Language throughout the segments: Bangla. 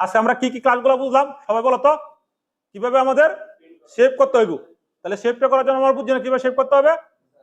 আজকে আমরা কি কি ক্লাসগুলো বুঝলাম সবাই বলো তো। কিভাবে আমাদের সেভ করতে হইব, তাহলে সেভটা করার জন্য আমরা বুঝছি না কিভাবে সেভ করতে হবে,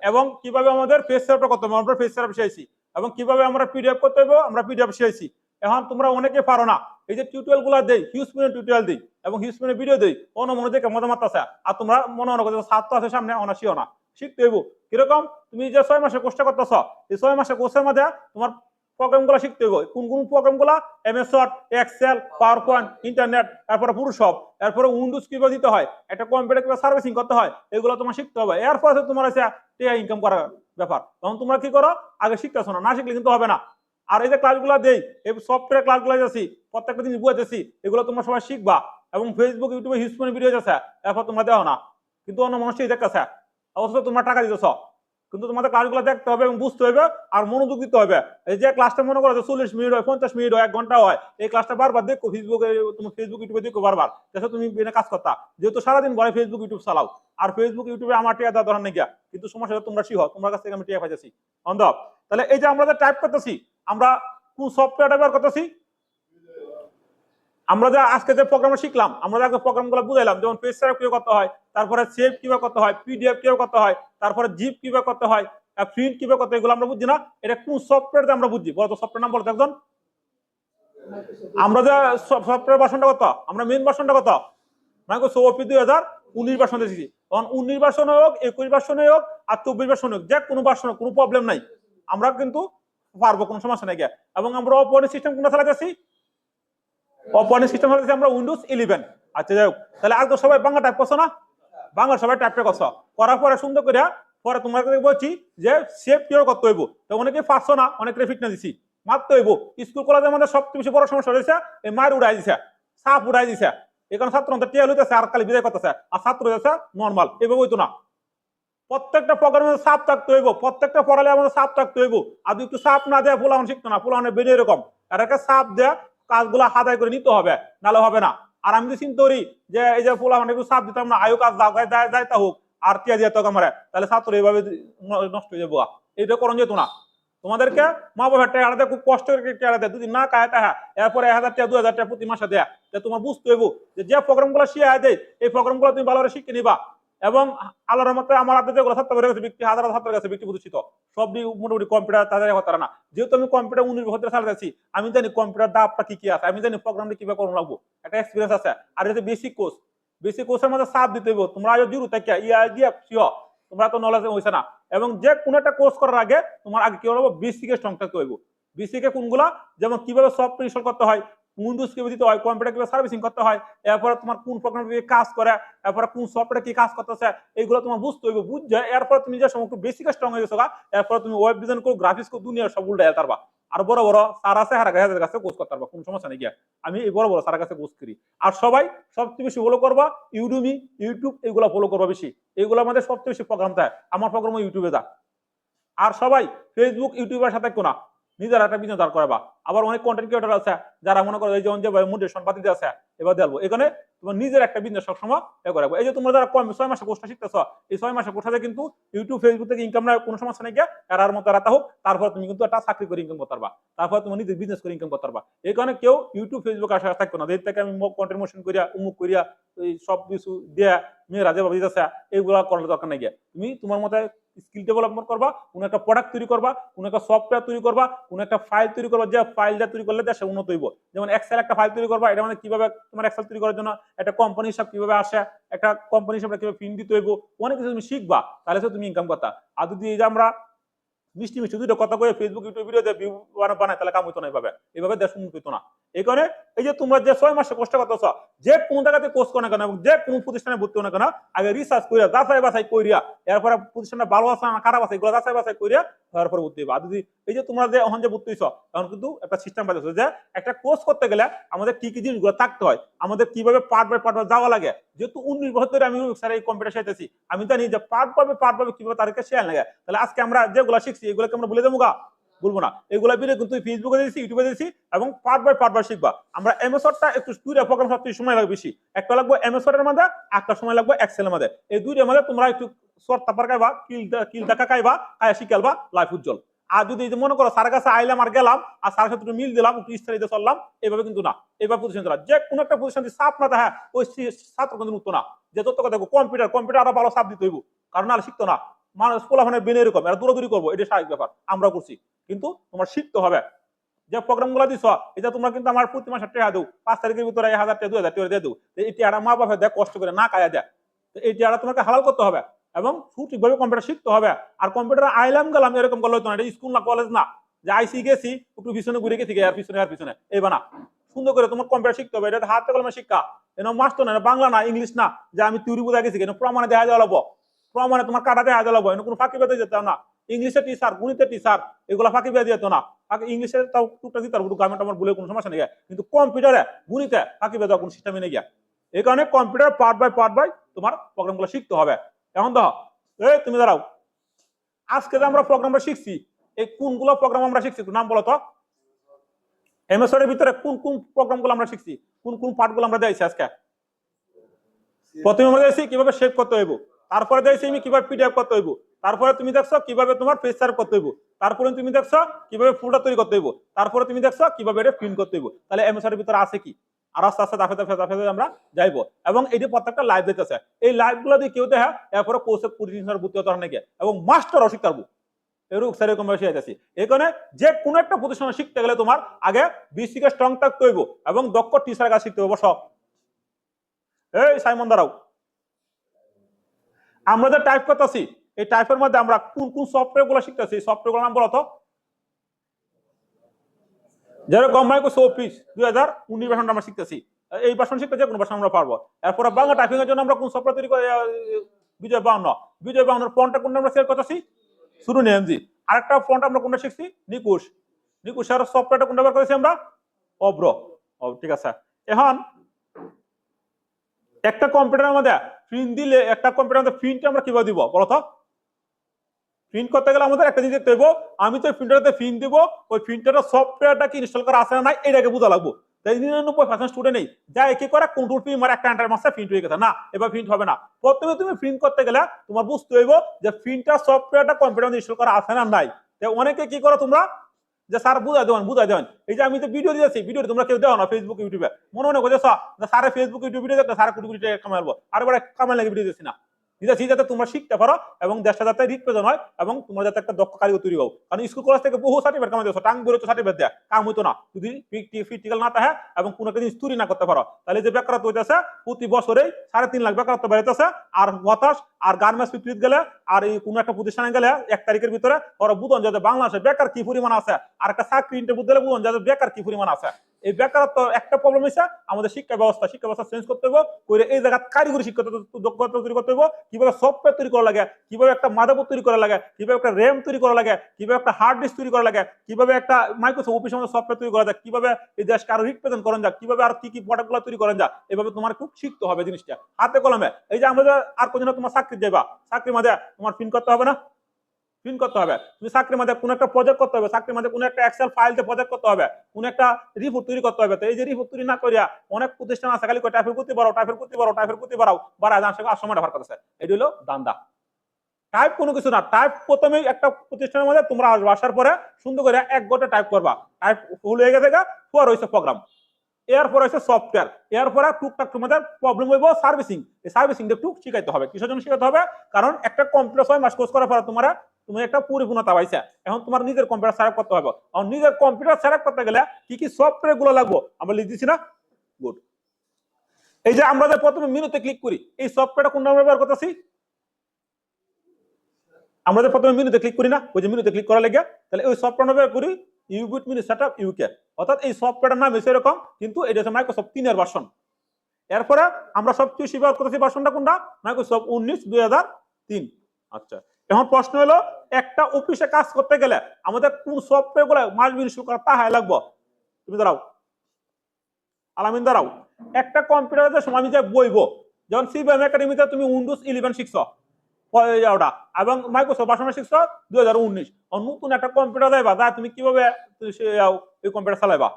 এবং কিভাবে আমাদের পেজ সেভটা করতে হবে আমরা পেজ সেভ শিখেছি, এবং কিভাবে আমরা পিডিএফ করতে হবে আমরা পিডিএফ শিখেছি। এখন তোমরা অনেকে পারো না, এই যে টিউটোরিয়াল গুলো দেই, হিউজ পরিমাণ টিউটোরিয়াল দিই এবং হিউজ পরিমাণ ভিডিও দিই, অন্য মনে দেখে মজা মারতেছে, আর তোমরা মনে মনে করছো ছাত্র আছে সামনে অনাশিও না, শিখতে হইব। কিরকম, তুমি যে 6 মাসের কোর্সটা করতেছ, এই 6 মাসের কোর্সের মধ্যে তোমার প্রোগ্রাম গুলো শিখতে হবে। কোন কোন প্রোগ্রাম গুলা, MS Word, Excel, PowerPoint, internet, তারপরে ফটোশপ, তারপরে উইন্ডোজ কিভাবে দিতে হয়, একটা কম্পিউটার কিভাবে সার্ভিসিং করতে হয়, এগুলো তোমার শিখতে হবে। এরপরে তোমার আছে টিআই ইনকাম করার ব্যাপার। তখন তোমরা কি করো, আগে শিখতেছো না, না শিখলে কিন্তু হবে না। আর এই যে ক্লাসগুলো দেই, এই সফটওয়্যার ক্লাসগুলো যাচ্ছি, প্রত্যেকটা জিনিস বুঝাইতেছি, এগুলো তোমরা সবাই শিখবা, এবং ফেসবুক ইউটিউবে হিউজ পরিমাণ ভিডিও যাচ্ছে, এরপর তোমরা দেও না, কিন্তু অন্য মানুষই দেখতেছে, অথচ তোমরা টাকা দিতেছ। কিন্তু তোমাদের ক্লাসগুলো দেখতে হবে এবং বুঝতে হবে, আর মনোযোগ দিতে হবে। এই যে ক্লাসটা মনে করো 40 মিনিট হয়, 50 মিনিট হয়, 1 ঘন্টা হয়, এই ক্লাসটা বারবার দেখো ফেসবুকে, তুমি ফেসবুক ইউটিউবে দেখো বারবার, দেখো তুমি কাজ করতা, যেহেতু সারাদিন ঘরে ফেসবুক ইউটিউব চালাও, আর ফেসবুক ইউটিউবে আমার টিয়া দেওয়ার দরকার নেই গিয়া, কিন্তু সমস্যা তোমরা শিখো, তোমার কাছ থেকে আমি টিয়া পাইতেছি অন্ধব। তাহলে এই যে আমরা যে টাইপ করতেছি, আমরা কোন সফটওয়্যারটা ব্যবহার করতেছি, আমরা যে আজকে যে প্রোগ্রাম শিখলাম, আমরা যে প্রোগ্রামগুলো বুঝাইলাম, যেমন পেজ সেভ কিভাবে করতে হয়, তারপরে সেভ কিভাবে করতে হয়, পিডিএফ কিভাবে করতে হয়, তারপরে জিপ কিভাবে করতে হয়, প্রিন্ট কিভাবে করতে হয়, এগুলো আমরা বুঝছি না, এটা কোন সফটওয়্যার আমরা বুঝছি, বলতো সফটওয়্যার নাম বলতো একজন। আমরা যে সফটওয়্যার ভার্সনটা কত, আমরা মেইন ভার্সনটা কত, মাইক্রোসফট অফিস 2019 ভার্সন দিয়েছি। তখন 19 ভার্সন হোক, 21 ভার্সন হোক, আর 24 ভার্সন হোক, যে কোনো ভার্সন, কোনো প্রবলেম নাই, আমরা কিন্তু পারবো, কোনো সমস্যা নাই। এবং আমরা অপারেটিং সিস্টেম কোনটা চালাতেছি, অপারেটিং সিস্টেম হচ্ছে আমরা উইন্ডোজ 11। আচ্ছা যাই হোক, তাহলে আজ তো সবাই বাংলা টাইপ করছো না, বাংলা সবাই টাইপটা করছো, করার পরে সুন্দর করে পরে তোমাকে বলছি যে সেভ কিভাবে করতে হইব, তো অনেকে পারছো না, অনেক ফিটনেস দিছি, মারতে হইব। স্কুল কলেজের মধ্যে সবচেয়ে বেশি বড় সমস্যা রয়েছে এই মায়ের উড়াই দিছে, সাপ উড়াই দিছে, এখানে ছাত্র টিয়া লইতেছে আর খালি বিদায় করতেছে, আর ছাত্র হয়েছে নর্মাল, এভাবে হইতো না। প্রত্যেকটা প্রোগ্রামে সাপ থাকতে হইব, প্রত্যেকটা পড়ালে আমাদের সাপ থাকতে হইব। আর একটু সাপ না দেয় ফুলান শিখতো না, ফুলানের বেরিয়ে এরকম, এটাকে সাপ দেয় কাজগুলো হাতায় করে নিতে হবে, নাহলে হবে না। আর আমি যদি চিন্তা করি যে এই যে ফুলান একটু সাপ দিতাম না, আয়ু কাজ যাইতা হোক, আর টিয়া দিয়ে তো আমার, তাহলে ছাত্র এইভাবে নষ্ট হয়ে যাবো, এইটা করণ যেত না। তোমাদেরকে মা বাবার টাকা দেয়, খুব কষ্ট করে টাকা দেয়, দুদিন না খায় টাকা, এরপরে 1000 টাকা 2000 টাকা প্রতি মাসে দেয়, তোমার বুঝতে হইব যে প্রোগ্রামগুলো শিখে দেয়, এই প্রোগ্রামগুলো তুমি ভালো করে শিখে নিবা। এবং আল্লাহর রহমতে আমার হাতে যেগুলো ছাত্র বেড়ে গেছে, ব্যক্তি হাজার ছাত্রের কাছে ব্যক্তি প্রতিষ্ঠিত, সব মোটামুটি কম্পিউটার তাদের কথা না। যেহেতু আমি কম্পিউটার 19 বছর চালাতেছি, আমি জানি কম্পিউটার দাপটা কি কি আছে, আমি জানি প্রোগ্রামটা কিভাবে করবো লাগবো, একটা এক্সপিরিয়েন্স আছে। আর এটা বেসিক কোর্স, বেসিক কোর্সের মধ্যে চাপ দিতে হইব, তোমরা আগে জিরো থেকে ইয়া দিয়ে শিও, তোমরা তো নলেজ হয়েছে না। এবং যে কোনো একটা কোর্স করার আগে তোমার আগে কি হবো, বেসিকের স্ট্রং থাকতে হইব। বেসিকে কোনগুলা, যেমন কিভাবে সফটওয়্যার ইনস্টল করতে হয়, উইন্ডোজ কিভাবে দিতে হয়, কম্পিউটার কিভাবে সার্ভিসিং করতে হয়, এরপরে তোমার কোন প্রোগ্রাম কাজ করে, এরপরে কোন সফটওয়্যার কি কাজ করতেছে, এইগুলো তোমার বুঝতে হইব। বুঝছে এরপর তুমি যে সমস্ত বেসিক স্ট্রং হয়ে গেছো, এরপর তুমি ওয়েব ডিজাইন করো, গ্রাফিক্স করো, দুনিয়ার সব উল্টা পারবা। আর বড় বড় স্যার আছে, হারাগাদের কাছে কোর্স করতে পারবা, কোনো সমস্যা নেই গিয়া। আমি এই বড় বড় স্যারের কাছে কোর্স করি। আর সবাই সবচেয়ে বেশি ফলো করবা ইউডুমি, ইউটিউব, এগুলো ফলো করবা বেশি, এগুলো আমাদের সবচেয়ে বেশি প্রোগ্রাম দেয়। আমার প্রোগ্রাম ইউটিউবে দা। আর সবাই ফেসবুক ইউটিউবের সাথে কোনা নিজের একটা বিজনেস দাঁড় করাবা। আবার অনেক কন্টেন্ট ক্রিয়েটর আছে যারা মনে করো এই যে মোটিভেশন পাতিতে আছে, এবার দেবো এখানে তোমার নিজের একটা বিজনেস সবসময় রাখবো। এই যে তোমরা যারা 6 মাসে কোর্সটা শিখতেছ, এই 6 মাসে কোর্সে কিন্তু ইউটিউব ফেসবুক থেকে ইনকাম না, কোনো সমস্যা নেই, এরার মতো রাতা হোক, তারপর তুমি কিন্তু একটা চাকরি করে ইনকাম করতে পারবা, তারপর তুমি নিজের বিজনেস করে ইনকাম করতে পারবা। এই কারণে কেউ ইউটিউব ফেসবুক আসা থাকবে না, এর থেকে আমি কন্টেন্ট মোশন করিয়া উমুক করিয়া এই সব কিছু দেয়া মেয়েরা যেভাবে দিতেছে, এইগুলা করার দরকার নেই। তুমি তোমার মতো স্কিল ডেভেলপমেন্ট করবা, কোনো একটা প্রোডাক্ট তৈরি করবা, কোনো একটা সফটওয়্যার তৈরি করবা, কোনো একটা ফাইল তৈরি করবা, যে ফাইলটা তৈরি করলে দেশে উন্নত হইব। যেমন এক্সেল একটা ফাইল তৈরি করবা, এটা মানে কিভাবে তোমার এক্সেল তৈরি করার জন্য একটা কোম্পানি হিসাব কিভাবে আসে, একটা কোম্পানি হিসাবে কিভাবে প্রিন্ট দিতে হইব, অনেক কিছু তুমি শিখবা, তাহলে তো তুমি ইনকাম করতা। আর যদি এই যে আমরা মিষ্টি মিষ্টি দুটো কথা কয়ে ফেসবুক ইউটিউব ভিডিও ভিউ বানায়, তাহলে কাম হইতো না, এইভাবে দেশ উন্নত হইতো না। এই কারণে এই যে তোমরা যে 6 মাসে কষ্ট করতেছ, যে কোনো জায়গাতে কোর্স করে না কেন এবং যে কোনো প্রতিষ্ঠানে ভর্তি হো না কেন, আগে রিসার্চ করিয়া যাচাই বাছাই করিয়া, এরপরে প্রতিষ্ঠানটা ভালো আছে না খারাপ আছে, এগুলো যাচাই বাছাই করিয়া তারপরে ভর্তি হইবা। আর যদি এই যে তোমরা যে এখন যে ভর্তি হইছ, তখন কিন্তু একটা সিস্টেম পাইছো যে একটা কোর্স করতে গেলে আমাদের কি কি জিনিসগুলো থাকতে হয়, আমাদের কিভাবে পার্ট বাই পার্ট যাওয়া লাগে। যেহেতু 19 বছর ধরে আমি স্যার এই কম্পিউটার শিখতেছি, আমি জানি যে পার্ট বাই কিভাবে তাদেরকে শেয়ার লাগে। তাহলে আজকে আমরা যেগুলো শিখছি এগুলোকে আমরা বলে দেবো গা, বলবো না। এগুলা ভিডিও কিন্তু ফেসবুকে দিয়েছি, ইউটিউবে দিয়েছি, এবং পার্ট বাই শিখবা। আমরা এমএস ওয়ার্ডটা একটু দুইটা প্রোগ্রাম সবচেয়ে সময় লাগবে বেশি, একটা লাগবে এমএস ওয়ার্ডের মধ্যে, একটা সময় লাগবে এক্সেল এর মধ্যে। এই দুইটার মধ্যে তোমরা একটু শর্ট তারপর কাইবা, কিল দেখা কাইবা, কায়া শিখালবা, লাইফ উজ্জ্বল। আর যদি মনে করো স্যারের কাছে আইলাম আর গেলাম আর স্যারের সাথে একটু মিল দিলাম একটু স্টাডিতে চললাম, এইভাবে কিন্তু না। এবার প্রতিষ্ঠান চলা যে কোনো একটা প্রতিষ্ঠান চাপ না থাকে ওই ছাত্র কিন্তু উঠতো না। যে তত কথা কম্পিউটার আরো ভালো চাপ দিতে হইব, কারণ আর শিখতো না। মানুষ পোলাফানের বেনে এরকম এরা দূরাদূরি করবো, এটা স্বাভাবিক ব্যাপার, আমরা করছি। কিন্তু তোমার শিখতে হবে। যে প্রোগ্রাম গুলো দিছ এটা তোমরা কিন্তু আমার প্রতি মাসে টাকা দেও, 5 তারিখের ভিতরে 1000 টাকা 2000 টাকা দিয়ে দেও। এই টাকাটা মা বাপে দেয় কষ্ট করে না কায়া দেয়, এই টাকাটা তোমাকে হালাল করতে হবে এবং সঠিকভাবে কম্পিউটার শিখতে হবে। আর কম্পিউটার আইলাম গেলাম এরকম করলে হতো না, এটা স্কুল না কলেজ না যে আইসি গেছি একটু পিছনে ঘুরে গেছি আর পিছনে এই বানা। সুন্দর করে তোমার কম্পিউটার শিখতে হবে, এটা হাতে কলমে শিক্ষা। এনে মাস্টার না, বাংলা না ইংলিশ না যে আমি থিওরি বোঝা গেছি, কেন প্রমাণে দেখা দেওয়া লাগবো, প্রমাণে তোমার কাটা দেখা দেওয়া লাগবো। এনে কোনো ফাঁকি পেতে যেতে না। ইংলিশের টিচার গণিতের টিচার এগুলো ফাঁকি পেয়ে যেত না। ইংলিশে তাও টুকটা দিতে পারবো, গ্রামের আমার বলে কোনো সমস্যা নেই, কিন্তু কম্পিউটারে গণিতে ফাঁকি পেয়ে দেওয়ার কোনো সিস্টেমে নেই গিয়া। এই কারণে কম্পিউটার পার্ট বাই তোমার প্রোগ্রামগুলো শিখতে হবে। এখন দেখো এই তুমি দাঁড়াও, আজকে যে আমরা প্রোগ্রামটা শিখছি এই কোনগুলো প্রোগ্রাম আমরা শিখছি একটু নাম বলো তো। এমএস ওয়ার্ডের ভিতরে কোন কোন প্রোগ্রামগুলো আমরা শিখছি, কোন কোন পার্টগুলো আমরা দিয়েছি আজকে। প্রথমে আমরা দিয়েছি কিভাবে সেভ করতে হইব, তারপরে দিয়েছি আমি কিভাবে পিডিএফ করতে হইব, তারপরে তুমি দেখছো কিভাবে তোমার পেজ সার্ভ করতে হইব, তারপরে তুমি দেখছো কিভাবে ফোল্ডার তৈরি করতে হইব, তারপরে তুমি দেখছো কিভাবে এটা প্রিন্ট করতে হইব। তাহলে এমএস ওয়ার্ডের ভিতরে আছে কি, আর আস্তে আস্তে দাফে আমরা যাইবো। এবং এটি প্রত্যেকটা লাইভ দিতেছে, এই লাইভ গুলো দিয়ে কেউ দেখা এরপরে কোর্সে 20 ভর্তি হতে নাকি এবং মাস্টারও শিখতে পারবো এরকম শিখাইতেছি। এই কারণে যে কোনো একটা প্রতিষ্ঠানে শিখতে গেলে তোমার আগে বেসিকে স্ট্রং থাকতে হইব এবং দক্ষ টিচারের কাছে শিখতে হইব। সব এই সাইমন দাঁড়াও, আমরা যে টাইপ করতেছি এই টাইপের মধ্যে আমরা কোন কোন সফটওয়্যার গুলো শিখতেছি, সফটওয়্যার গুলোর নাম বলো তো। যেরকম মাইক্রোসফট অফিস 2019 ভার্সন আমরা শিখতেছি, এই ভার্সন শিখতে যে কোনো ভার্সন আমরা পারবো। এরপরে বাংলা টাইপিং এর জন্য আমরা কোন সফটওয়্যার তৈরি করে বিজয় 52 ফন্টটা কোনটা আমরা সেট করতেছি শুরু নেমজি। আরেকটা ফন্ট আমরা কোনটা শিখছি নিকুশ আর সফটওয়্যারটা কোনটা বের করেছি আমরা অব্র। ঠিক আছে। এখন একটা কম্পিউটারের মধ্যে প্রিন্ট দিলে একটা কম্পিউটারের মধ্যে প্রিন্ট আমরা কিভাবে দিব বলো তো। প্রিন্ট করতে গেলে আমাদের একটা জিনিস দেখতে হইব, আমি তো প্রিন্টারতে প্রিন্ট দিব, ওই প্রিন্টারের সফটওয়্যারটা কি ইনস্টল করা আছে না নাই এটাকে বোঝা লাগবো। তাই 99% স্টুডেন্ট নেই যা কি করে কন্ট্রোল পি মারে একটা এন্টার মাসে প্রিন্ট হয়ে গেছে, না এবার প্রিন্ট হবে না। প্রথমে তুমি প্রিন্ট করতে গেলে তোমার বুঝতে হইব যে প্রিন্টার সফটওয়্যারটা কম্পিউটারে ইনস্টল করা আছে না নাই। তাই অনেকে কি করো তোমরা যে স্যার বুঝাই দেবেন, এই যে আমি তো ভিডিও দিয়েছি, ভিডিও তোমরা কেউ দেও না ফেসবুক ইউটিউবে, মনে করছো স্যারে ফেসবুক ইউটিউব ভিডিও দেখতে স্যার কোটি কোটি টাকা কামাবো, আর এবার কামাই লাগে ভিডিও দিচ্ছি না, দিতেছি যাতে তোমরা শিখতে পারো এবং দেশটা যাতে রিপ্রেজেন্ট হয় এবং তোমরা যাতে একটা দক্ষ কারিগর তৈরি হও। কারণ স্কুল কলেজ থেকে বহু সার্টিফিকেট কামাই দিচ্ছ, টাং বেরোচ্ছে সার্টিফিকেট দেয়, কাম হইতো না যদি প্র্যাকটিক্যাল না থাকে এবং কোনো একটা জিনিস তৈরি না করতে পারো। তাহলে যে বেকারত্ব হইতেছে প্রতি বছরেই 3.5 লাখ বেকারত্ব বেড়াইতেছে। আর হতাশ আর গার্মেন্টস ফ্যাক্টরিতে গেলে আর এই কোনো একটা প্রতিষ্ঠানে গেলে 1 তারিখের ভিতরে ওরা বুঝন যাতে বাংলাদেশে বেকার কি পরিমাণ আছে, আর একটা চাকরি ইন্টারভিউ দিলে বুঝন যাতে বেকার কি পরিমাণ আছে। এই বেকারত্ব একটা প্রবলেম হচ্ছে আমাদের শিক্ষা ব্যবস্থা চেঞ্জ করতে হবে, করে এই জায়গা কারিগরি শিক্ষা দক্ষতা তৈরি করতে হবে, কিভাবে সফটওয়্যার তৈরি করা লাগে, কিভাবে একটা মাদারবোর্ড তৈরি করা লাগে, কিভাবে একটা র্যাম তৈরি করা লাগে, কিভাবে একটা হার্ড ডিস্ক তৈরি করা লাগে, কিভাবে একটা মাইক্রোসফট অফিসের মধ্যে সফটওয়্যার তৈরি করা যায়, কিভাবে এই দেশকে আরো রিপ্রেজেন্ট করেন যায়, কিভাবে আর কি প্রোডাক্টগুলো তৈরি করেন যায়, এভাবে তোমার খুব শিখতে হবে জিনিসটা হাতে কলমে। এই যে আমরা আর কোন তোমার চাকরি যাইবা, চাকরির মধ্যে তোমার প্রিন্ট করতে হবে না, প্রিন্ট করতে হবে। তুমি চাকরির মধ্যে কোনো একটা প্রজেক্ট করতে হবে, চাকরির মধ্যে কোনো একটা এক্সেল ফাইলতে প্রজেক্ট করতে হবে, কোনো একটা রিপোর্ট তৈরি করতে হবে। তো এই যে রিপোর্ট তৈরি না করিয়া অনেক প্রতিষ্ঠান আছে খালি টাইপের করতে পারো বাড়া সময়টা ভার করতেছে, এটি হলো দান্দা। টাইপ কোনো কিছু না, টাইপ প্রথমে একটা প্রতিষ্ঠানের মধ্যে তোমরা আসবে, আসার পরে সুন্দর করে 1 ঘন্টা টাইপ করবা, টাইপ ফুল হয়ে গেছে পর হয়েছে প্রোগ্রাম, এরপর হচ্ছে সফটওয়্যার, এরপরে টুকটাক তোমাদের প্রবলেম হইব সার্ভিসিং। এই সার্ভিসিং একটু শিখাইতে হবে। কিসের জন্য শিখাতে হবে? কারণ একটা কম্পিউটার 6 মাস কোর্স করার পর তুমি একটা পরিপূর্ণতা পাইছে, এখন তোমার নিজের কম্পিউটার সেটআপ করতে হবে। আর নিজের কম্পিউটার সেটআপ করতে গেলে কি কি সফটওয়্যার গুলো লাগবে আমরা লিখে দিছি না, গুড। এই যে আমরা যে প্রথমে মেনুতে ক্লিক করি, এই সফটওয়্যারটা কোন নামে ব্যবহার করতেছি? আমরা যে প্রথমে মেনুতে ক্লিক করি না, ওই যে মেনুতে ক্লিক করা লাগে, তাহলে ওই সফটওয়্যার ব্যবহার করি ইউবিট মিনি সেটআপ ইউকে। অর্থাৎ এই সফটওয়্যারটার নাম হচ্ছে এরকম, কিন্তু এটা হচ্ছে মাইক্রোসফট 3 এর ভার্সন। এরপরে আমরা সবচেয়ে বেশি ব্যবহার করতেছি ভার্সনটা কোনটা? মাইক্রোসফট 19 2003। আচ্ছা, এখন প্রশ্ন হলো একটা অফিসে কাজ করতে গেলে আমাদের কোন সফটওয়্যার গুলো মাস্ট বি ইনস্টল করা তা লাগবে? তুমি দাঁড়াও, আলামিন দাঁড়াও। একটা কম্পিউটারে সময় আমি যে বইবো, যেমন সিবিএম একাডেমিতে তুমি উইন্ডোজ 11 শিখছো এবং মাইক্রোসফট ভার্সন শিখছো 2019, নতুন একটা কম্পিউটার যাইবা, যা তুমি কিভাবে এই কম্পিউটার চালাইবা?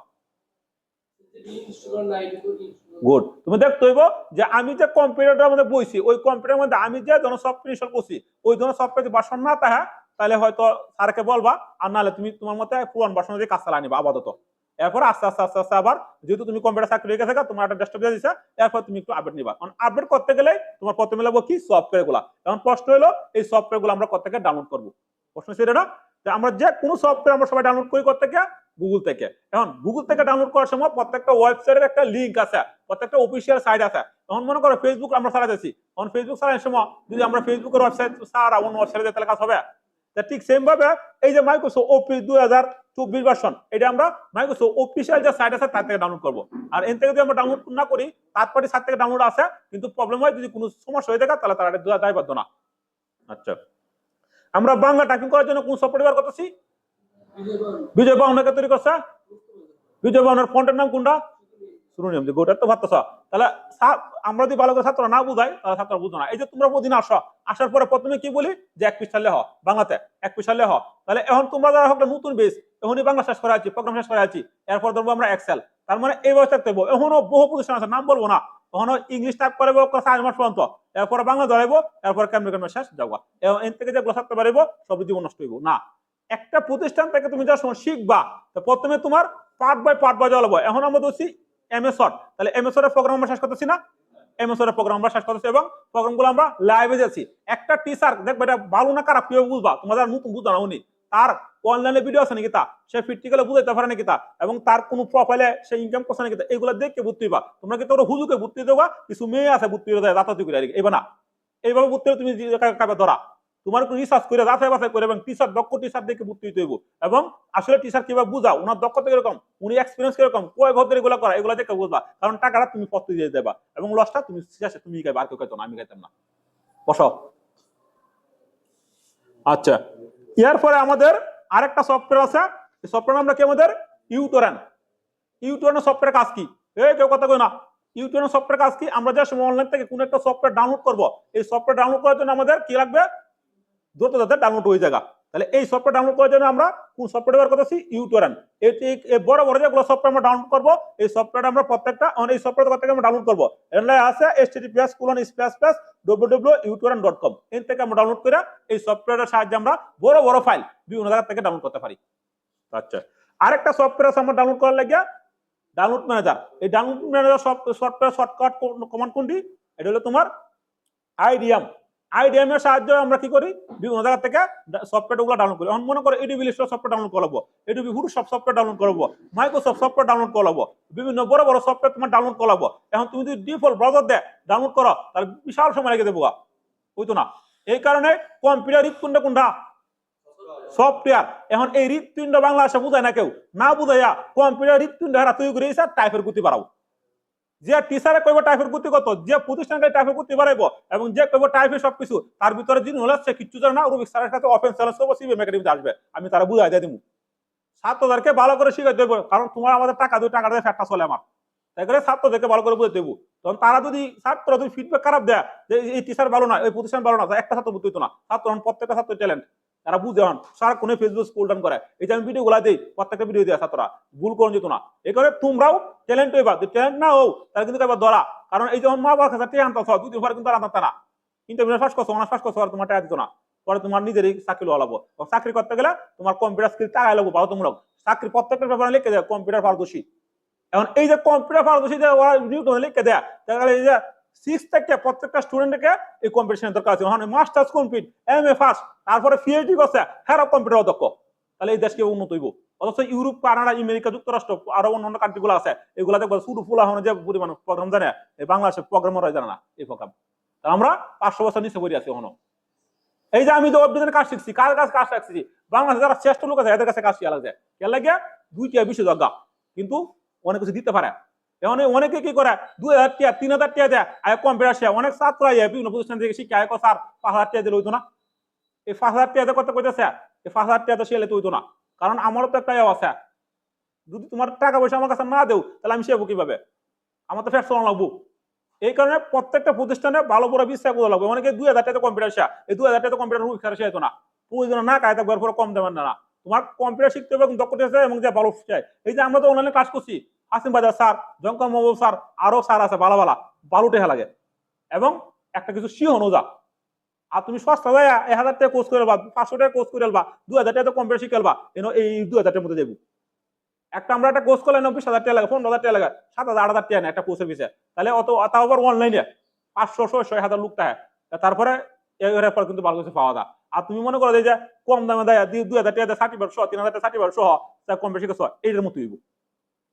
গুড। তুমি দেখতে হইব যে আমি যে কম্পিউটারটার মধ্যে বইছি ওই কম্পিউটারের মধ্যে আমি যে ধরনের সফটওয়্যার ইনস্টল করছি ওই ধরনের সফটওয়্যার ভার্সন না তাহা তাহলে হয়তো স্যারকে বলবা, আর নাহলে তুমি তোমার মতে পুরান ভার্সনে দিয়ে কাজ চালা নিবা আপাতত। এরপর আস্তে আস্তে আস্তে আস্তে আবার যেহেতু তুমি কম্পিউটার চাকরি হয়ে গেছে তোমার একটা ডেস্কটপ দিয়ে দিচ্ছে, এরপর তুমি একটু আপডেট নিবা। কারণ আপডেট করতে গেলে তোমার প্রথমে লাগবে কি সফটওয়্যার গুলা। এখন প্রশ্ন হলো এই সফটওয়্যার গুলো আমরা কোথা থেকে ডাউনলোড করবো? প্রশ্ন সেটা না। আমরা যে কোনো সফটওয়্যার আমরা সবাই ডাউনলোড করি কোথা থেকে? গুগল থেকে। এখন গুগল থেকে ডাউনলোড করার সময় প্রত্যেকটা ওয়েবসাইটের একটা লিঙ্ক আছে, প্রত্যেকটা অফিসিয়াল সাইট আছে। এখন মনে করো ফেসবুক আমরা চালাতেছি, এখন ফেসবুক চালানোর সময় যদি আমরা ফেসবুকের ওয়েবসাইট ছাড়া অন্য ওয়েবসাইটে তাহলে কাজ হবে? ঠিক সেম ভাবে এই যে মাইক্রোসফট অফিস 2024 ভার্সন, এটা আমরা মাইক্রোসফট অফিসিয়াল যে সাইট আছে তার থেকে ডাউনলোড করবো। আর এর থেকে যদি আমরা ডাউনলোড না করি, থার্ড পার্টি সাইট থেকে ডাউনলোড আছে, কিন্তু প্রবলেম হয় যদি কোনো সমস্যা হয়ে থাকে তাহলে তারা দায়বদ্ধ না। আচ্ছা, আমরা বাংলা টাইপিং করার জন্য কোন সফটওয়্যার ব্যবহার করতেছি? বিজয় বাংলাকে তৈরি করছে। বিজয় বাংলার ফন্টের নাম কোনটা? শুনুন যে গোটা তো ভাবতেছ। তাহলে আমরা যদি ভালো করে ছাত্র না বুঝাই তাহলে ছাত্র বুঝো না। এই যে তোমরা প্রতিদিন আসো, আসার পরে প্রথমে কি বলি যে এক পিস চাললে হ বাংলাতে, এক পিস চাললে হ। তাহলে এখন তোমরা যারা একটা নতুন বেস, এখনই বাংলা শেষ করা আছি, প্রোগ্রাম শেষ করা আছি, এরপর ধরবো আমরা এক্সেল। তার মানে এই বয়স থাকতে এখনো বহু প্রতিষ্ঠান আছে, নাম বলবো না। তখন ইংলিশ টাইপ করবো 4 মাস পর্যন্ত, এরপরে বাংলা ধরাইবো, এরপর কেমন কেমন শেষ যাবো। এর থেকে যেগুলো থাকতে পারবো সব জীবন নষ্ট হইব না। একটা প্রতিষ্ঠান থেকে তুমি যা সময় শিখবা, প্রথমে তোমার পার্ট বাই জ্বালাবো। এখন আমরা বলছি এমএস ওয়ার্ড, তাহলে এমএস ওয়ার্ডের প্রোগ্রাম আমরা শেষ করতেছি না? এমএস ওয়ার্ডের প্রোগ্রাম আমরা শেষ করতেছি এবং প্রোগ্রামগুলো আমরা লাইভে যাচ্ছি। একটা টিচার দেখবে এটা ভালো না খারাপ কেউ বুঝবা, তোমাদের নতুন বুঝো না উনি, তার অনলাইনে ভিডিও আছে নাকি তা, সে প্র্যাকটিক্যালে বুঝাইতে পারে নাকি তা, এবং তার কোনো প্রোফাইলে সে ইনকাম করছে নাকি তা, এগুলো দেখে বুঝতে দিবা। তোমরা কিন্তু হুজুকে বুঝতে দেবা, কিছু মেয়ে আছে বুঝতে দেয় দাতাতি করে এবার না। এইভাবে বুঝতে তুমি ধরা, তোমার রিসার্চ করে যাচাই বাছাই করে এবং টিচার দক্ষ টিচার দেখে বুঝতে দিতে হইব। এবং আসলে টিচার কিভাবে বুঝাও, ওনার দক্ষতা কিরকম, উনি এক্সপিরিয়েন্স কিরকম, কয় ঘর এগুলো করা, এগুলো দেখে বুঝবা। কারণ টাকাটা তুমি পত্র দিয়ে দেবা এবং লসটা তুমি শেষে তুমি খাইবা, আর কেউ খাইতো না, আমি খাইতাম না। বসো। আচ্ছা, এরপরে আমাদের আরেকটা সফটওয়্যার আছে, এই সফটওয়্যার আমরা কি আমাদের ইউটোরেন। ইউটোরেন সফটওয়্যার কাজ কি? এই কেউ কথা কই না। ইউটোরেন সফটওয়্যার কাজ কি? আমরা যে সময় অনলাইন থেকে কোনো একটা সফটওয়্যার ডাউনলোড করব, এই সফটওয়্যার ডাউনলোড করার জন্য আমাদের কি লাগবে? দ্রুত যাতে ডাউনলোড হয়ে জায়গা। তাহলে এই সফটওয়্যার ডাউনলোড করার জন্য আমরা কোন সফটওয়্যার ব্যবহার করতেছি? ইউটোরেন। এটি বড় বড় যেগুলো সফটওয়্যার আমরা ডাউনলোড করব, এই সফটওয়্যার আমরা প্রত্যেকটা এই সফটওয়্যার থেকে আমরা ডাউনলোড করব। এর আছে https://www.utoren.com, এর থেকে আমরা ডাউনলোড করে এই সফটওয়্যারের সাহায্যে আমরা বড় বড় ফাইল বিভিন্ন জায়গা থেকে ডাউনলোড করতে পারি। আচ্ছা, আরেকটা সফটওয়্যার আছে আমরা ডাউনলোড করার লাগিয়া, ডাউনলোড ম্যানেজার। এই download manager software shortcut command কোনটি? এটা হলো তোমার আইডিএম। আইডিএম এর সাহায্যে আমরা কি করি? বিভিন্ন জায়গা থেকে সফটওয়্যারগুলো ডাউনলোড করি। এখন মনে করো এডিবি ইলাস্ট্রেটর সফটওয়্যার ডাউনলোড করবো, এডিবি ফটোশপ সফটওয়্যার ডাউনলোড করবো, মাইক্রোসফট সফটওয়্যার ডাউনলোড করবো, বিভিন্ন বড় বড় সফটওয়্যার তোমার ডাউনলোড করবো। এখন তুমি যদি ডিফল্ট ব্রাউজার দেয় ডাউনলোড করো, তাহলে বিশাল সময় লেগে দেবো, হইতো না। এই কারণে কম্পিউটার হৃৎপিণ্ড কোনটা? সফটওয়্যার। এখন এই হৃৎপিণ্ড বাংলা ভাষা বুঝায় না কেউ, না বুঝাইয়া কম্পিউটার হৃৎপিণ্ড হারা তৈরি করে টাইপের গতি বাড়াও। যে টিচারে কইব টাইপের গতি কত, যে প্রতিষ্ঠানকে টাইপের গতি বাড়াইবো এবং যে কইব টাইপের সবকিছু, তার ভিতরে যিনি হলে সে কিচ্ছু জানে না, রুবিক স্যারের কাছে অফেন্স চ্যালেঞ্জ করবো, সিবিএম একাডেমিতে আসবে, আমি তারা বুঝাই দিয়ে দিব। ছাত্রদেরকে ভালো করে শিখাই দেবো, কারণ তোমার আমাদের টাকা দিয়ে টাকা দিয়ে ফ্যাটটা চলে আমার, তাই করে ছাত্রদেরকে ভালো করে বুঝে দেবো। তখন তারা যদি ছাত্র যদি ফিডব্যাক খারাপ দেয় যে এই টিচার ভালো না, এই প্রতিষ্ঠান ভালো না, একটা ছাত্র বুঝতে হতো না। ছাত্র প্রত্যেকটা ছাত্র ট্যালেন্ট, তারা বুঝে হন সারা কোনে ফেসবুক স্কুল ডান করে। এই যে আমি ভিডিও গুলা দিই, প্রত্যেকটা ভিডিও দেয় ছাত্ররা, ভুল করুন যেত না। এই করে তোমরাও ট্যালেন্ট হইবা, ট্যালেন্ট না হোক তারা কিন্তু এবার ধরা। কারণ এই যখন মা বাবার কাছে টিয়া আনতে হয়, 2-3 বার কিন্তু আনতে না, ইন্টারভিউ পাস করছো, অনার্স পাস করছো, আর তোমার টাকা দিত না, পরে তোমার নিজেরই চাকরি হলাবো। চাকরি করতে গেলে তোমার কম্পিউটার স্কিল টাকা লাগবো বাধ্যতামূলক। চাকরি প্রত্যেকটা ব্যাপারে লিখে দেয় কম্পিউটার পারদর্শী। এখন এই যে কম্পিউটার পারদর্শী ওরা নিউটন লিখে দেয়, এই যে 6 থেকে প্রত্যেকটা স্টুডেন্টকে এই কম্পিটিশনের দরকার আছে। মাস্টার্স কমপ্লিট, এমএ ফার্স্ট, তারপরে পিএইচডি করছে, হ্যাঁ কম্পিউটার অধ্যক্ষ, তাহলে এই দেশকে উন্নত হইব। অথচ ইউরোপ, কানাডা, আমেরিকা যুক্তরাষ্ট্র আরো অন্যান্য কান্ট্রি গুলো আছে, এগুলা দেখবো শুরু ফুলা হনে যে পরিমাণ প্রোগ্রাম জানে, এই বাংলাদেশের প্রোগ্রামাররা জানে না এই প্রোগ্রাম। আমরা 500 বছর নিচে পড়ে আছি এখনো। এই যে আমি তো অভিযানের কাজ শিখছি, কার কাছে কাজ শিখছি? বাংলাদেশে যারা শ্রেষ্ঠ লোক আছে এদের কাছে কাজ শিখা লাগছে। কে লাগে? 2টা বিষয় দরকার, কিন্তু অনেক কিছু দিতে পারে। এখন অনেকে কি করে 2000 টাকা 3000 টাকা দেয় আয় কম্পিউটার শিখে। অনেক ছাত্র বিভিন্ন প্রতিষ্ঠান থেকে শিখে আয় স্যার 5000 টাকা দিলে হইতো না। এই 5000 টাকা কত কইতেছে, এই 5000 টাকা তো শিখলে তো হইতো না। কারণ আমারও তো একটা আছে, যদি তোমার টাকা পয়সা আমার কাছে না দেও তাহলে আমি শিখবো কিভাবে? আমার তো ফের চলানো লাগবো। এই কারণে প্রত্যেকটা প্রতিষ্ঠানে ভালো করে বিশ্বাস করা লাগবে। অনেকে 2000 টাকা কম্পিউটার শিখা, এই 2000 টাকা কম্পিউটার শিখা শিখাইতো না, প্রয়োজন না কায়দা পরে কম দেবেন না। তোমার কম্পিউটার শিখতে হবে এবং দক্ষতা আছে এবং যে ভালো চাই। এই যে আমরা তো অনলাইনে কাজ করছি, আসিম বাজার স্যার, জঙ্কর মোবাইল স্যার, আরো স্যার আছে ভালো ভালো টেহা লাগে এবং একটা কিছু শিওনো যা। আর তুমি সস্তা যায় 1000 টাকা কোর্স করে আলবা, 500 টাকা কোর্স করে আলবা, 2000 টাকা তো কম্পিউটার শিখে আলবা, এই 2000 টাকার মধ্যে যাবো। আমরা একটা কোর্স করলে 20,000 টাকা লাগে, 15,000 টাকা লাগে, 7,000 8,000 টাকা না একটা কোর্সের পিছিয়ে। তাহলে অত তাও আবার অনলাইনে 500 6,000 লোক থাকে, তারপরে এর পর কিন্তু ভালো কিছু পাওয়া যায়। আর তুমি মনে করো যে কম দামে দেয় 2,000 টাকা দেয়, 30,000 সহ 3,000 টাকা 30,000 সহ কম্পিউটার শিখেছ, এইটার মতো হইব।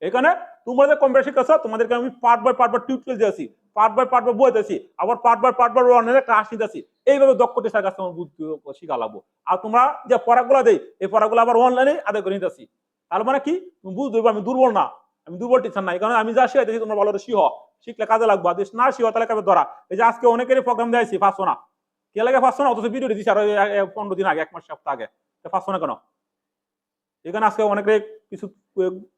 এখানে তোমরা যে কম্পিউটার শিখেছ তোমাদেরকে আমি পার্ট বাই পার্ট টিউটোরিয়াল দিয়েছি, পার্ট বাই পার্ট বই দিয়েছি, আবার পার্ট বাই অনলাইনে ক্লাস নিতেছি। এইভাবে দক্ষ টিচার কাছে তোমার বুদ্ধি শিখা লাগবো। আর তোমরা যে পড়াগুলো দেই এই পড়াগুলো আবার অনলাইনে আদায় করে নিতেছি। তার মানে কি তুমি বুঝতে আমি দুর্বল না, আমি দুর্বল টিচার না। কারণ আমি যা শিখাইতেছি তোমরা ভালো শিখ, শিখলে কাজে লাগবো, আর না শিখ তাহলে কাজে ধরা। এই যে আজকে অনেকেরই প্রোগ্রাম দিয়েছি 500 না, কে লাগে 500 না, অথচ ভিডিও দিচ্ছি আর 15 দিন আগে, 1 মাস সপ্তাহ আগে, 500 না কেন? এখানে আজকে অনেকে কিছু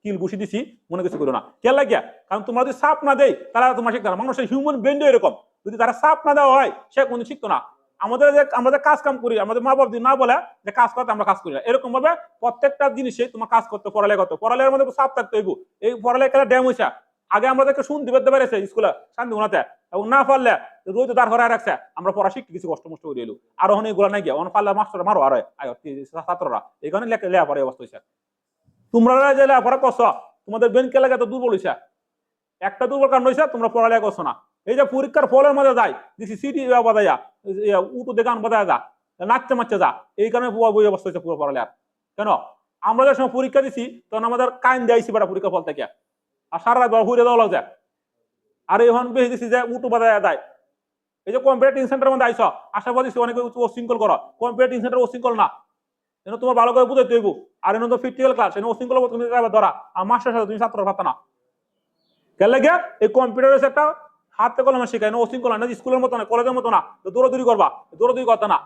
কিল বসে দিছি, মনে কিছু করো না, কে লাগিয়া? কারণ তোমরা যদি চাপ না দেয় তারা তোমার শিখতে না। মানুষের হিউম্যান ব্রেন এরকম, যদি তারা চাপ না দেওয়া হয় সে কোনো শিখতো না। আমাদের কাজ কাম করি, আমাদের মা বাবা যদি না বলে যে কাজ করতে, আমরা কাজ করি না। এরকম ভাবে প্রত্যেকটা জিনিসে তোমার কাজ করতে, পড়ালেখা করতে, পড়ালেখার মধ্যে চাপ থাকতে হইব। এই পড়ালেখা ড্যাম হয়েছে, আগে আমাদেরকে শুনতে পেতে পেরেছে স্কুলে শান্তিগুণাতে, এবং না পারলে রোজ দাঁড় হরায় রাখছে, আমরা পড়া শিখতে কিছু কষ্ট মষ্ট করে এলো। আর ওখানে এগুলো নাই গিয়া, ওখানে পারলে মাস্টার মারো আর ছাত্ররা এখানে লেখা পড়ে অবস্থা হয়েছে। তোমরা যে লেখাপড়া করছো তোমাদের ব্রেন কে লাগে তো দুর্বল হয়েছে। একটা দুর্বল কারণ হয়েছে তোমরা পড়ালেখা করছো না। এই যে পরীক্ষার ফলের মধ্যে যায় দিছি সিটি বাজাইয়া, উটু দেখান বাজায় যা, নাচতে মারতে যা, এই কারণে বই অবস্থা হয়েছে পুরো পড়ালেখা। কেন? আমরা যে সময় পরীক্ষা দিছি তখন আমাদের কাইন দিয়েছি বেড়া পরীক্ষা ফল থেকে, আর সারা রাত ঘুরে দেওয়া যায়। আর এখন বেশি দিছি যে উটু বাজায় যায়। এই যে কম্পিউটার ট্রেনিং সেন্টার মধ্যে আইস, আশাবাদী অনেকে অশৃঙ্খল করো, কম্পিউটার ট্রেনিং সেন্টার অশৃঙ্খল না, এনে তোমার ভালো করে বুঝাইতে হইব। আর এনে তো ফিজিক্যাল ক্লাস, এনে অশৃঙ্খল তুমি ধরা, আর মাস্টার সাথে তুমি ছাত্র পাতা না। কেন লাগে? এই কম্পিউটার একটা হাতে কলমে শেখায়, অশৃঙ্খল না, স্কুলের মতো না, কলেজের মতো না দৌড়াদৌড়ি করবা, দৌড়াদৌড়ি কথা না।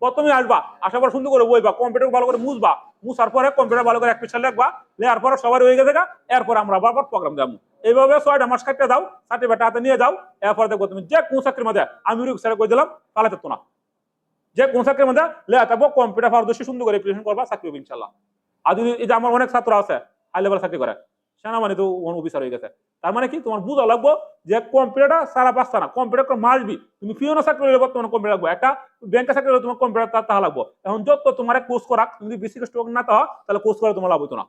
প্রথমে আসবা, আসার পর সুন্দর করে বইবা, কম্পিউটার ভালো করে মুছবা, মুছার পরে কম্পিউটার ভালো করে এক পিছনে লিখবা, লেখার পরে সবার হয়ে গেছে, এরপর আমরা আবার প্রোগ্রাম দেবো। এইভাবে 6টা মাস কাটতে দাও, সার্টিফিকেট হাতে নিয়ে যাও। এরপরে দেখবো তুমি যে কোন চাকরির মধ্যে, আমি স্যার কই দিলাম তাহলে তো না, যে কোন চাকরির মধ্যে লেখা থাকবো কম্পিউটার পারদর্শী সুন্দর করে প্রেজেন্ট করবা, চাকরি হবে ইনশাল্লাহ। আর যদি এই যে আমার অনেক ছাত্র আছে হাই লেভেল চাকরি করে, সেনাবাহিনী তো অফিসার হয়ে গেছে। তার মানে কি তোমার বুঝা লাগবো যে কম্পিউটার সারা পাঁচটা না, কম্পিউটার মাসবি। তুমি পিওনো চাকরি হলে তোমার কম্পিউটার লাগবো, একটা ব্যাংকের চাকরি হলে তোমার কম্পিউটার তাহা লাগবো। এখন যত তোমার কোর্স করা, তুমি যদি বেসিক স্টক না তাহলে তাহলে কোর্স করে তোমার লাভ হতো না।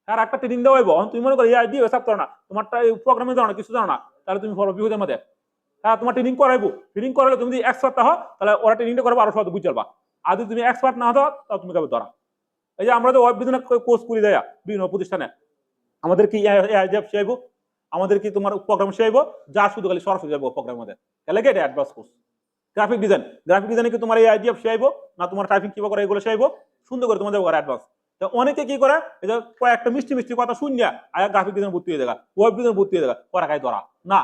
আর একটা ট্রেনিং দেওয়া হইব, তুমি মনে করো এই আইডি ছাত্র না, তোমার প্রোগ্রামে জানো না, কিছু জানো না, তাহলে তুমি বিপদের মধ্যে। হ্যাঁ, তোমার ট্রেনিং করাইবো, ট্রেনিং করালে তুমি যদি এক্সপার্ট হও তাহলে ওরা ট্রেনিংটা করবো, আরো সব বুঝতে পারবা। আর যদি তুমি এক্সপার্ট না হতো তাহলে তুমি কবে ধরা। এই যে আমরা তো ওয়েব ডিজাইন কোর্স করে দেয়া বিভিন্ন প্রতিষ্ঠানে, আমাদের কি শেখাইব, আমাদের কি তোমার প্রোগ্রাম শেখাইব, যা শুধু খালি সরাসরি যাবো প্রোগ্রামের মধ্যে। তাহলে এটা অ্যাডভান্স কোর্স। গ্রাফিক ডিজাইনে কি তোমার এই আইডিয়া শেখাইব না, তোমার টাইপিং কিভাবে করে এগুলো শেখাইব সুন্দর করে তোমাদের অ্যাডভান্স। তো অনেকে কি করে, এই যে কয়েকটা মিষ্টি মিষ্টি কথা শুনিয়া আয়া গ্রাফিক ডিজাইন ভর্তি হয়ে দেখা, ওয়েব ডিজাইন ভর্তি হয়ে দেখা, পড়া খাই ধরা না।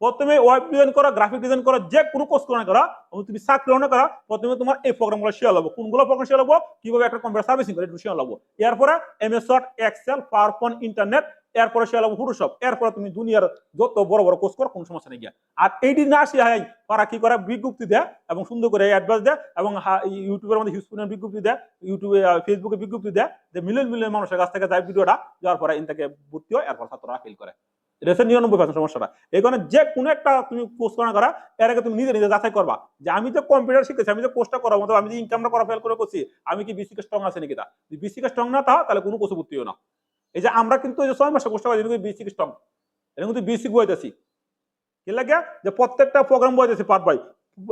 প্রথমে ওয়েব ডিজাইন করা, গ্রাফিক ডিজাইন করা, যে কোনো কোর্স করে করা, তুমি চাকরি না করা, প্রথমে তোমার এই প্রোগ্রামগুলো শেয়ার লাগবো, কোনগুলো প্রোগ্রাম শেয়ার লাগবো, কিভাবে একটা কম্পিউটার সার্ভিসিং করে শেয়ার লাগবো। এরপরে MS Word, Excel, PowerPoint, internet, এরপরে শেয়ার লাগবো ফটোশপ। এরপরে তুমি দুনিয়ার যত বড় বড় কোর্স করো কোনো সমস্যা নেই গিয়া। আর এইটি না শিখাই তারা কি করে, বিজ্ঞপ্তি দেয় এবং সুন্দর করে অ্যাডভান্স দেয়, এবং ইউটিউবের মধ্যে হিউজ পরিমাণ বিজ্ঞপ্তি দেয়, ইউটিউবে ফেসবুকে বিজ্ঞপ্তি দেয়, যে মিলিয়ন মিলিয়ন মানুষের কাছ থেকে যায় ভিডিওটা, যাওয়ার পরে ইনটাকে ভর্তি হয়, এরপর ছাত্ররা ফেল করে। এটা হচ্ছে 99% সমস্যাটা। এই কারণে যে কোনো একটা তুমি কোর্স করা এর আগে তুমি নিজে নিজে যাচাই করবা যে আমি যে কম্পিউটার শিখেছি, আমি যে কোর্সটা করার মতো, আমি যে ইনকামটা করা ফেল করে করছি, আমি কি বিসিকে স্ট্রং আছে নাকি। যদি বিসিকে স্ট্রং না তাহলে কোনো কোর্সে ভর্তি হয় না। এই যে আমরা কিন্তু এই যে 6 মাসে কোর্সটা করি বিসিক স্ট্রং, এটা কিন্তু বিসিক বইতেছি কি লাগে, যে প্রত্যেকটা প্রোগ্রাম বইতেছি পার্ট বাই।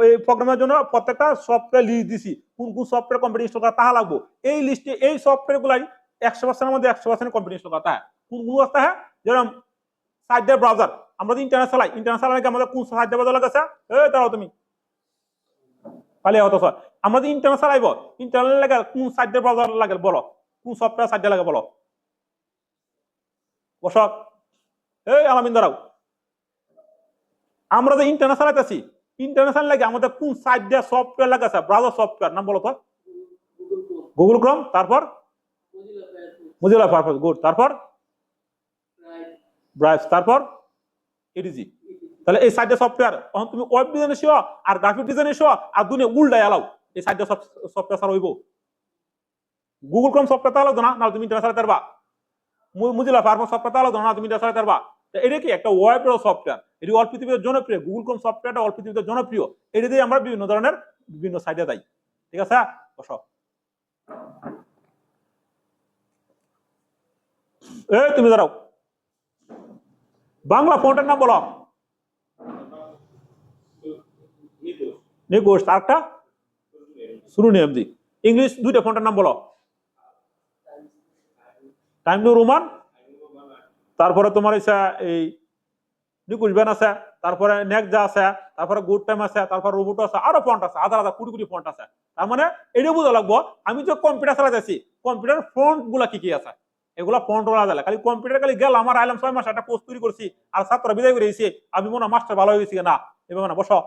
এই প্রোগ্রামের জন্য প্রত্যেকটা সফটওয়্যার লিস্ট দিছি, কোন কোন সফটওয়্যার কোম্পানি ইনস্টল করা তাহা লাগবো। এই লিস্টে এই সফটওয়্যার গুলাই 100% মধ্যে 100% কোম্পানি ইনস্টল করা হয়। কোন কোন আছে, হ্যাঁ, যেরকম সাইডের ব্রাউজার, আমরা যদি ইন্টারনেট চালাই, ইন্টারনেট চালালে আমাদের কোন সাইডের ব্রাউজার লাগাছে, দাঁড়াও তুমি পালিয়ে হতো। আমরা যদি ইন্টারনেট চালাইব, ইন্টারনেট লাগে কোন সাইডের ব্রাউজার লাগে বলো, কোন সফটওয়্যার সাইডে লাগে বলো, বসক আলামিন দাঁড়াও। আমরা যে ইন্টারনেট চালাইতেছি, ইন্টারনেট লাগে আমাদের কোন সাইডে সফটওয়্যার লাগাছে, ব্রাউজার সফটওয়্যার নাম বলো তো। গুগল ক্রোম, তারপর মোজিলা ফায়ারফক্স, গুড, তারপর ব্রাইভ, তারপর এডিজি। তাহলে এই সাইডে সফটওয়্যার, তুমি ওয়েব ডিজাইন এসো আর গ্রাফিক ডিজাইন এসো আর দুনিয়া উল্টাই আলাও, এই সাইডে সফটওয়্যার ছাড়া হইব। গুগল ক্রোম সফটওয়্যার আলাদা না, তুমি ইন্টারনেট চালাতে পারবা। মোজিলা ফায়ারফক্স সফটওয়্যার আলাদা না, তুমি ইন্টারনেট চালাতে পারবা। এটা কি একটা ওয়েব সফটওয়্যার, এটি অল পৃথিবীর জনপ্রিয়। গুগল ক্রোম সফটওয়্যারটা অল পৃথিবীর জনপ্রিয়। এটা দিয়ে আমরা বিভিন্ন ধরনের বিভিন্ন সাইডে দেয়। ঠিক আছে, বসো। এই তুমি দাঁড়াও, বাংলা ফন্টের নাম বলো। নিকোস, আরেকটা শুরু নিয়ম জি। ইংলিশ দুইটা ফন্টের নাম বলো। টাইম নিউ রোমান, তারপরে তোমার এই নিকুশ ব্যান আছে, তারপরে নেকজা আছে, তারপরে গুড টাইম আছে, তারপরে রোবট আছে, আরো ফন্ট আছে, আধা আধা কোটি কোটি ফন্ট আছে। তার মানে এটা বুঝা লাগবো আমি যে কম্পিউটার চালাতেছি কম্পিউটার ফন্ট গুলা কি কি আছে, এগুলা ফন্ট ওলা যায়। খালি কম্পিউটার খালি গেল আমার আইলাম 6 মাস একটা কোর্স তৈরি করছি আর ছাত্র বিদায় করে দিয়েছি, আমি মনে হয় মাস্টার ভালো হয়ে গেছি না, এভাবে না। বসো,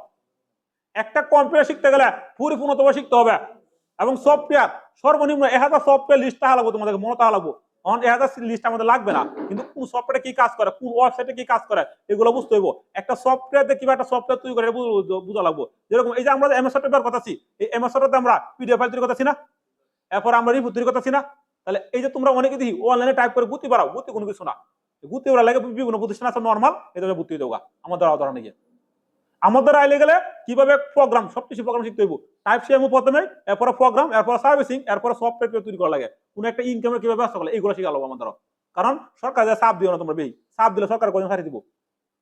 একটা কম্পিউটার শিখতে গেলে পরিপূর্ণভাবে শিখতে হবে এবং সফটওয়্যার সর্বনিম্ন 1000 সফটওয়্যার লিস্ট তাহা লাগবো, তোমাদেরকে মনে তাহা লাগবো। অন 1000 লিস্ট আমাদের লাগবে না, কিন্তু কোন সফটওয়্যারে কি কাজ করে, কোন ওয়েবসাইটে কি কাজ করে এগুলো বুঝতে হইব। একটা সফটওয়্যার কিভাবে একটা সফটওয়্যার তৈরি করে বুঝা লাগবো। যেরকম এই যে আমরা এমএস ওয়ার্ড ব্যবহার করতেছি, এই এমএস ওয়ার্ডে আমরা পিডিএফ ফাইল তৈরি করতেছি না, এরপর আমরা রিপোর্ট তৈরি করতেছি না। তাহলে এই যে তোমরা অনেকে দেখি অনলাইনে টাইপ করে গুতি বাড়াও, গুতি কোনো কিছু না, গুতি ওরা লাগে বিভিন্ন প্রতিষ্ঠান আছে নর্মাল, এটা বুদ্ধি দেওয়া আমাদের আদরণ নিয়ে। আমাদের আইলে গেলে কিভাবে প্রোগ্রাম, সবকিছু প্রোগ্রাম শিখতে হইব। টাইপ শিখবো প্রথমে, এরপরে প্রোগ্রাম, এরপরে সার্ভিসিং, এরপরে সফটওয়্যার তৈরি করা লাগে, কোন একটা ইনকামের কিভাবে ব্যবস্থা করলে এইগুলো শিখা লাগবে আমাদের। কারণ সরকার যা চাপ দিও না তোমরা, বেশি চাপ দিলে সরকার কোন সারি দিব,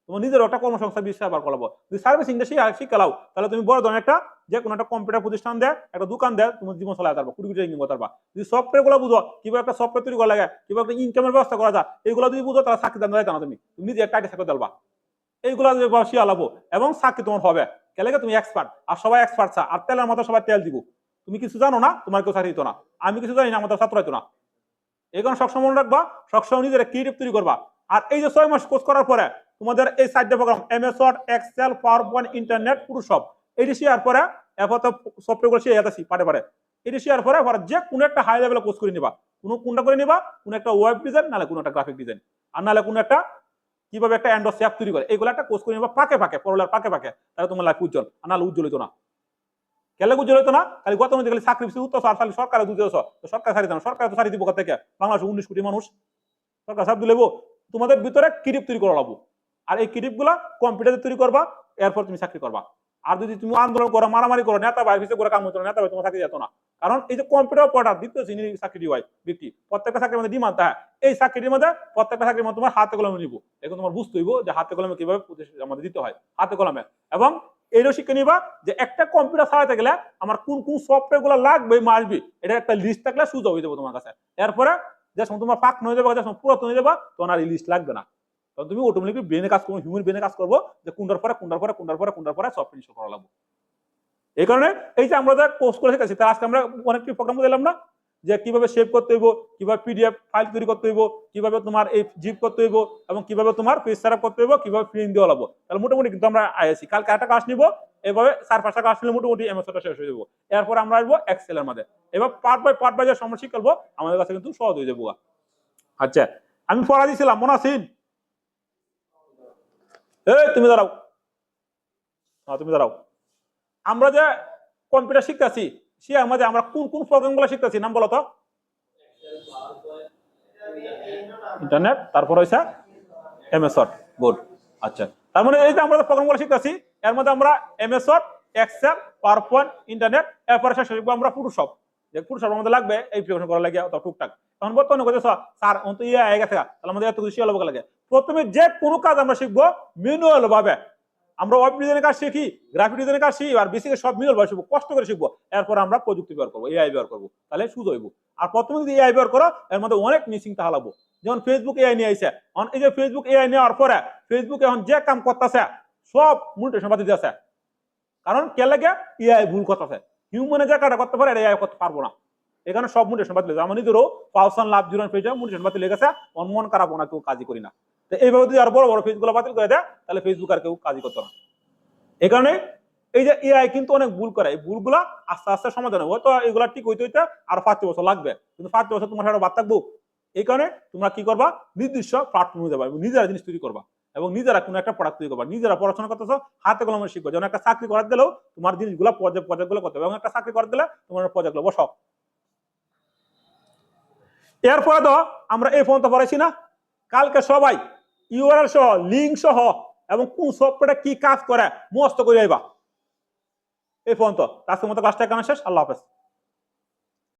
তোমার নিজের একটা কর্মসংস্থান বিষয় ব্যবহার করবো। যদি সার্ভিসিংটা শিখালাও তাহলে তুমি বড় ধরনের একটা যে কোনো একটা কম্পিউটার প্রতিষ্ঠান দেয়, একটা দোকান দেয়, তোমার জীবন চালাতে পারবো, কোটি কোটি ইনকাম করতে পারবা। যদি সফটওয়্যার গুলো বুঝো কিভাবে একটা সফটওয়্যার তৈরি করা লাগে, কিভাবে একটা ইনকামের ব্যবস্থা করা যায়, এইগুলো যদি বুঝো তাহলে চাকরি দান যাইতে না, তুমি নিজে একটা চাকরি দিলবা, এইগুলো শিয়া লাগবো এবং চাকরি তোমার হবে। কেলে তুমি এক্সপার্ট, আর সবাই এক্সপার্ট চা, আর তেলের মতো সবাই তেল দিব। তুমি কিছু জানো না, তোমার কেউ চাকরি দিত না, আমি কিছু জানি না, আমাদের ছাত্র হইতো না। এই কারণে সবসময় মনে রাখবা, সবসময় নিজের ক্রিয়েটিভ তৈরি করবা। আর এই যে 6 মাস কোর্স করার পরে তোমাদের এই সাইডে program MS Word, Excel, PowerPoint, internet, Photoshop এটি শেয়ার পরে এরপর তো সফটওয়্যারগুলো শিখে যাচ্ছি পারে পারে। এটি শেয়ার পরে যে কোনো একটা হাই লেভেলে কোর্স করে নিবা, কোনটা করে নিবা, কোন একটা ওয়েব ডিজাইন, নাহলে কোনো একটা গ্রাফিক ডিজাইন, আর নাহলে কোনো একটা কিভাবে একটা অ্যান্ড্রয়েড অ্যাপ তৈরি করে, এগুলো একটা কোর্স করে নিবা পাকে পাকে, পড়ালের পাকে পাকে, তাহলে তোমার লাইফ উজ্জ্বল। আর নাহলে উজ্জ্বল হইতো না। কেলে উজ্জ্বল হইতো না? খালি গত মধ্যে খালি চাকরি উত্তর আর খালি সরকারে দুধ সরকার ছাড়ি দেন, সরকার তো ছাড়ি দিব থেকে, বাংলাদেশ 19 কোটি মানুষ, সরকার ছাড় দিলেবো। তোমাদের ভিতরে ক্রিপ তৈরি করা লাগবো, আর এই ক্রিপ গুলা কম্পিউটারে তৈরি করবা, এরপর তুমি চাকরি করবা। আর যদি তুমি আন্দোলন করো, মারামারি করো, নেতা ভাই পিছিয়ে করে কাম হতো, নেতা ভাই তোমার চাকরি যেত না। কারণ এই যে কম্পিউটার পড়া দ্বিতীয় শ্রেণীর চাকরি হয় ব্যক্তি, প্রত্যেকটা চাকরির মধ্যে ডিমান্ড থাকে। এই চাকরির মধ্যে প্রত্যেকটা চাকরির মধ্যে তোমার হাতে কলমে নিব, এখন তোমার বুঝতে হইব যে হাতে কলমে কিভাবে আমাদের দিতে হয়, হাতে কলমে। এবং এইটাও শিখে নিবা যে একটা কম্পিউটার চালাতে গেলে আমার কোন কোন সফটওয়্যার গুলো লাগবে মাসবে, এটা একটা লিস্ট থাকলে সুযোগ হয়ে যাবে তোমার কাছে। এরপরে যে সময় তোমার পাক হয়ে যাবে, যে সময় পুরাতন হয়ে যাবে, তোমার আর এই লিস্ট লাগবে না। তখন তুমি অটোমেটিক ব্রেনে কাজ করবো, হিউম্যান ব্রেনে কাজ করবো, যে কোনটার পরে সফটওয়্যার ইনস্টল করা লাগবে। এই কারণে এই যে আমরা কোর্স করে শিখেছি, তার আজকে আমরা অনেকটি প্রোগ্রাম দিলাম না, যে কিভাবে সেভ করতে হইব, কিভাবে পিডিএফ ফাইল তৈরি করতে হইব, কিভাবে তোমার এই জিপ করতে হইব, এবং কিভাবে তোমার পেজ সেটআপ করতে হইব, কিভাবে প্রিন্ট দেওয়া লাগবে। তাহলে মোটামুটি কিন্তু আমরা আইসি কালকে একটা ক্লাস নিব, এভাবে 4-5টা ক্লাস নিলে মোটামুটি এমএসটা শেষ হয়ে যাবো। এরপর আমরা আসবো এক্সেল এর মধ্যে, এবার পার্ট বাই যে সমস্যা শিখবো আমাদের কাছে কিন্তু সহজ হয়ে যাবো। আচ্ছা, আমি পড়া দিয়েছিলাম মনে আছেন? এই তুমি দাঁড়াও, তুমি দাঁড়াও। আমরা যে কম্পিউটার শিখতেছি সে আমাদের আমরা কোন কোন প্রোগ্রাম গুলো শিখতেছি নাম বলো তো? ইন্টারনেট, তারপর হইছে এমএস ওয়ার্ড, গুড। আচ্ছা, তার মানে এই যে আমরা প্রোগ্রাম গুলো শিখতেছি এর মধ্যে আমরা MS Word, Excel, PowerPoint, internet, এরপরে শেষ শিখবো আমরা ফটোশপ। যে ফটোশপ আমাদের লাগবে এই প্রিপারেশন করা লাগে অত টুকটাক। এখন বর্তমানে কইতেছ স্যার অন্ত ইয়ে আগে গেছে, তাহলে আমাদের এত কিছু শিখা লাগে। প্রথমে যে কোনো কাজ আমরা শিখবো ম্যানুয়াল ভাবে। আমরা ওয়েব ডিজাইনের কাজ শিখি, গ্রাফিক ডিজাইনের কাজ শিখি, আর বেসিক সব মিল ভাবে শিখবো, কষ্ট করে শিখবো। এরপর আমরা প্রযুক্তি ব্যবহার করবো, এআই ব্যবহার করবো, তাহলে সুযোগ হইব। আর প্রথমে যদি এআই ব্যবহার করো এর মধ্যে অনেক মিসিং তাহা লাগবো। যেমন ফেসবুক এআই নিয়ে আইছে, এই যে ফেসবুক এআই নেওয়ার পরে ফেসবুক এখন যে কাম করতেছে সব মনিটেশন বাদ দিতেছে। কারণ কে লাগে এআই ভুল করতেছে, হিউম্যানে যে কাটা করতে পারে এআই করতে পারবো না, এখানে সব মনিটেশন বাদ দিয়েছে। আমার নিজেরও পাউসান লাভ জিরো পেজে মনিটেশন বাদ লেগেছে, মন খারাপ না, কেউ কাজই করি না। তো এইভাবে যদি আর বড় বড় পেজগুলো বাতিল করে দেয় তাহলে ফেসবুক আর কেউ কাজই করতো না। এই কারণে এই যে এআই কিন্তু অনেক ভুল করে, এই ভুলগুলা আস্তে আস্তে সমাধান হবে। হয়তো এগুলা ঠিক হইতে হইতে আরো 5 বছর লাগবে, কিন্তু 5 বছর তোমার সাথে বাদ থাকবো। এই কারণে তোমরা কি করবা, নির্দিষ্ট প্ল্যাটফর্মে যাবা এবং নিজেরা জিনিস তৈরি করবা, এবং নিজেরা কোনো একটা প্রোডাক্ট তৈরি করবা, নিজেরা পড়াশোনা করতেছো, হাতে কলমে শিখবো। যেমন একটা চাকরি করার দিলেও তোমার জিনিসগুলো প্রজেক্টগুলো করতে হবে, এবং একটা চাকরি করার দিলে তোমার প্রজেক্টগুলো বসাও। এরপরে তো আমরা এই ফোন তো পড়াইছি না, কালকে সবাই ইউআরএল সহ লিঙ্ক সহ এবং কোন সফটওয়্যারটা কি কাজ করে মস্ত করে আইবা। এই পর্যন্ত। আজকের মতো ক্লাসটা এখানে শেষ। আল্লাহ হাফেজ।